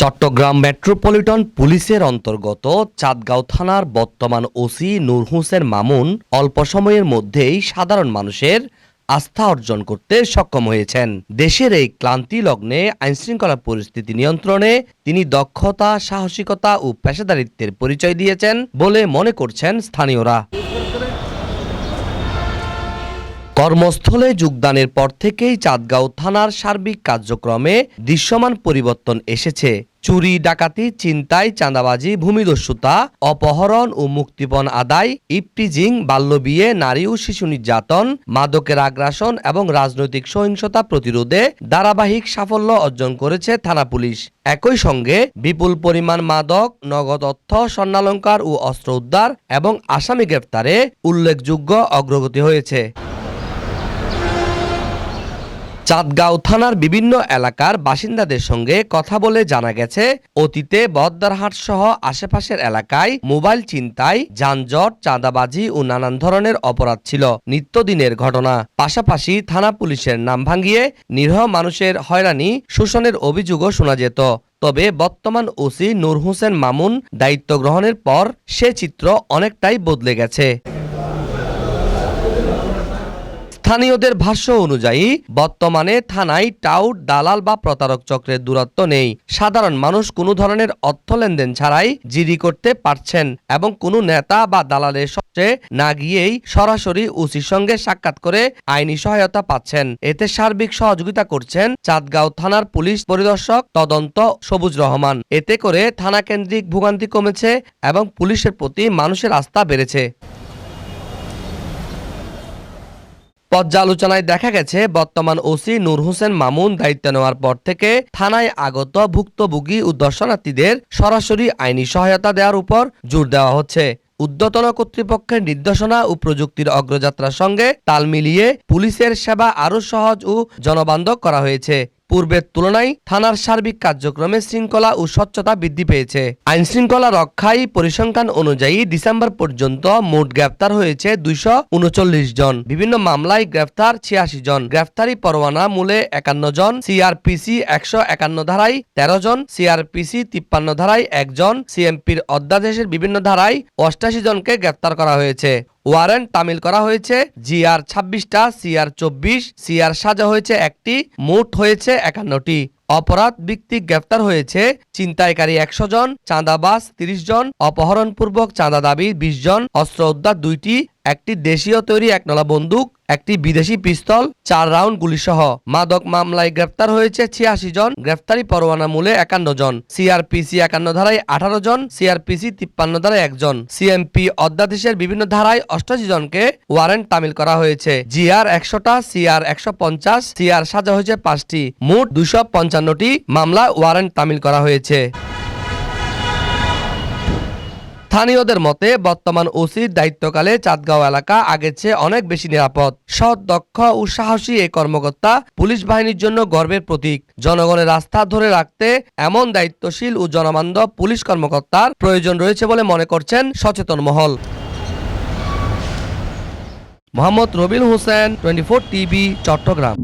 Chittagong metropolitan পুলিশের অন্তর্গত চাঁদগাঁও থানার বর্তমান ওসি নূর হোসেন মামুন অল্প সময়ের মধ্যেই সাধারণ মানুষের আস্থা অর্জন করতে সক্ষম হয়েছেন। দেশের এই ক্লান্তি লগ্নে আইনশৃঙ্খলা পরিস্থিতি নিয়ন্ত্রণে তিনি দক্ষতা, সাহসিকতা ও পেশাদারিত্বের পরিচয় দিয়েছেন বলে মনে করছেন স্থানীয়রা। কর্মস্থলে যোগদানের পর থেকেই চাঁদগাঁও থানার সার্বিক কার্যক্রমে দৃশ্যমান পরিবর্তন এসেছে। চুরি, ডাকাতি, ছিনতাই, চাঁদাবাজি, ভূমিদস্যুতা, অপহরণ ও মুক্তিপণ আদায়, ইফটিজিং, বাল্যবিয়ে, নারী ও শিশু নির্যাতন, মাদকের আগ্রাসন এবং রাজনৈতিক সহিংসতা প্রতিরোধে ধারাবাহিক সাফল্য অর্জন করেছে থানা পুলিশ। একই সঙ্গে বিপুল পরিমাণ মাদক, নগদ অর্থ, স্বর্ণালংকার ও অস্ত্র উদ্ধার এবং আসামি গ্রেফতারে উল্লেখযোগ্য অগ্রগতি হয়েছে। চাঁদগাঁও থানার বিভিন্ন এলাকার বাসিন্দাদের সঙ্গে কথা বলে জানা গেছে, অতীতে বহদ্দারহাট সহ আশেপাশের এলাকায় মোবাইল ছিনতাই, যানজট, চাঁদাবাজি ও নানান ধরনের অপরাধ ছিল নিত্যদিনের ঘটনা। পাশাপাশি থানা পুলিশের নাম ভাঙিয়ে নিরীহ মানুষের হয়রানি, শোষণের অভিযোগও শোনা যেত। তবে বর্তমান ওসি নূর হোসেন মামুন দায়িত্ব গ্রহণের পর সে চিত্র অনেকটাই বদলে গেছে। স্থানীয়দের ভাষ্য অনুযায়ী বর্তমানে থানায় টাউট, দালাল বা প্রতারক চক্রের দূরত্ব নেই। সাধারণ মানুষ কোনো ধরনের অর্থ লেনদেন ছাড়াই জিডি করতে পারছেন এবং কোনো নেতা বা দালালের সঙ্গে না গিয়েই সরাসরি ওসির সঙ্গে সাক্ষাৎ করে আইনি সহায়তা পাচ্ছেন। এতে সার্বিক সহযোগিতা করছেন চাঁদগাঁও থানার পুলিশ পরিদর্শক তদন্ত সবুজ রহমান। এতে করে থানা কেন্দ্রিক ভোগান্তি কমেছে এবং পুলিশের প্রতি মানুষের আস্থা বেড়েছে। পর্যালোচনায় দেখা গেছে, বর্তমান ওসি নূর হোসেন মামুন দায়িত্ব নেওয়ার পর থেকে থানায় আগত ভুক্তভোগী ও দর্শনার্থীদের সরাসরি আইনি সহায়তা দেওয়ার উপর জোর দেওয়া হচ্ছে। ঊর্ধ্বতন কর্তৃপক্ষের নির্দেশনা ও প্রযুক্তির অগ্রযাত্রার সঙ্গে তাল মিলিয়ে পুলিশের সেবা আরও সহজ ও জনবান্ধব করা হয়েছে। পূর্বের তুলনায় থানার সার্বিক কার্যক্রমে শৃঙ্খলা ও স্বচ্ছতা বৃদ্ধি পেয়েছে। আইন শৃঙ্খলা রক্ষায় পরিসংখ্যান অনুযায়ী ডিসেম্বর পর্যন্ত মোট গ্রেফতার হয়েছে 239 জন। বিভিন্ন মামলায় গ্রেফতার 86 জন। গ্রেফতারি পরোয়ানা মূলে 51 জন। সিআরপিসি 151 ধারায় 13 জন। সিআরপিসি 53 ধারায় 1 জন। সিএমপির অধ্যাদেশের বিভিন্ন ধারায় 88 জনকে গ্রেফতার করা হয়েছে। ওয়ারেন্ট তামিল করা হয়েছে জিআর 26টা, সিআর 24, সিআর সাজা হয়েছে 1টি, মোট হয়েছে 51টি। অপরাধ ভিত্তিক গ্রেফতার হয়েছে ছিনতাইকারী 100 জন, চাঁদাবাজ 30 জন, অপহরণপূর্বক চাঁদা দাবি 20 জন, অস্ত্র উদ্ধার 2টি, একটি দেশীয় তৈরি 1নলা বন্দুক, একটি বিদেশি পিস্তল, 4 রাউন্ড গুলিসহ। মাদক মামলায় গ্রেফতার হয়েছে 86 জন। গ্রেফতারি পরোয়ানা মূলে 51 জন। সিআরপিসি 51 ধারায় 18 জন। সিআরপিসি 53 ধারায় 1 জন। সিএমপি অধ্যাদেশের বিভিন্ন ধারায় 88 জনকে ওয়ারেন্ট তামিল করা হয়েছে। জিআর 100টা, সিআর 150, সিআর সাজা হয়েছে 5টি। মোট 255টি মামলা ওয়ারেন্ট তামিল করা হয়েছে। স্থানীয়দের মতে, বর্তমান ওসির দায়িত্বকালে চাঁদগাঁও এলাকা আগের চেয়ে অনেক বেশি নিরাপদ। সৎ, দক্ষ ও সাহসী এই কর্মকর্তা পুলিশ বাহিনীর জন্য গর্বের প্রতীক। জনগণের আস্থা ধরে রাখতে এমন দায়িত্বশীল ও জনবান্ধব পুলিশ কর্মকর্তার প্রয়োজন রয়েছে বলে মনে করছেন সচেতন মহল। মোহাম্মদ রবিল হোসেন, 24 টিভি, চট্টগ্রাম।